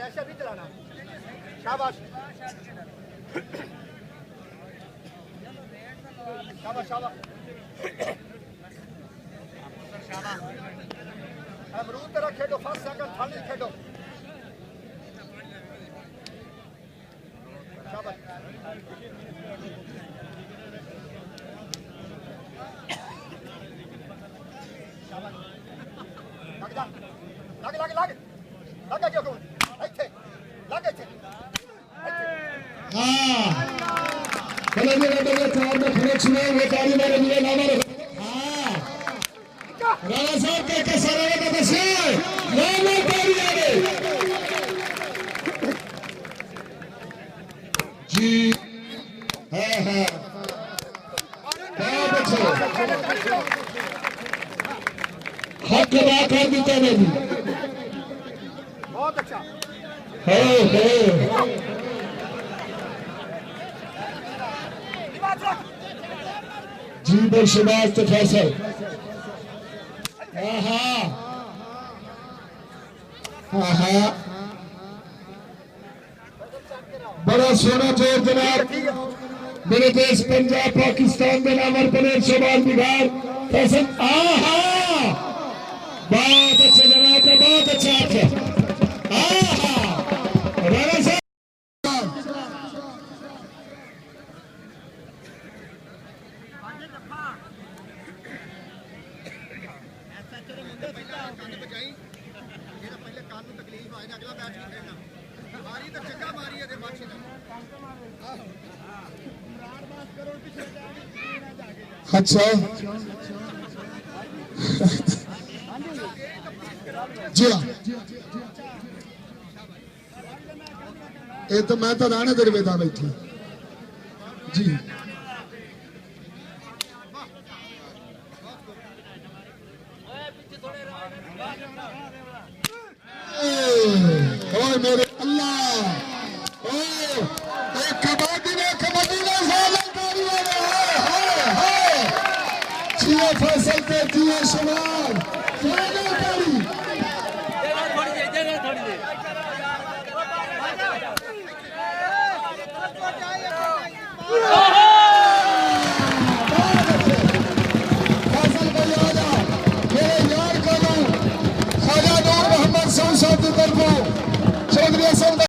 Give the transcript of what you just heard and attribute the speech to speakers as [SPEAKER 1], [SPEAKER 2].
[SPEAKER 1] ऐसा भी चलाना। शाबाश शाबाश शाबाश अमरूद तरह खेलो, फर्स्ट सेकंड थाली खेलो। शाबाश लग जा, लग लग लग लग क्यों कौन ਇੱਥੇ लग ਇੱਥੇ।
[SPEAKER 2] हाँ चलो जी बेटे के चार में फिनिश में वो गाड़ी में लिए नाम रख। हाँ राणा साहब के कसरे का बसे नाम गाड़ी आगे जी हाँ हाँ बहुत अच्छे हक अदा कर देते हैं भी
[SPEAKER 1] बहुत अच्छा।
[SPEAKER 2] जी बेशुमार तो फैसल बड़ा सोना जोर जनाब मेरे देश पंजाब पाकिस्तान में नामर पनेर शबाज बिहार फैसल। बहुत अच्छे जनाब ने बहुत अच्छा राणा साहब अच्छा जी हाँ ये तो मैं तो राणे दरवेदा बैठी जी ओए मेरे अल्लाह कबड्डी में जिया फैसल के जिया शुमार थोड़ी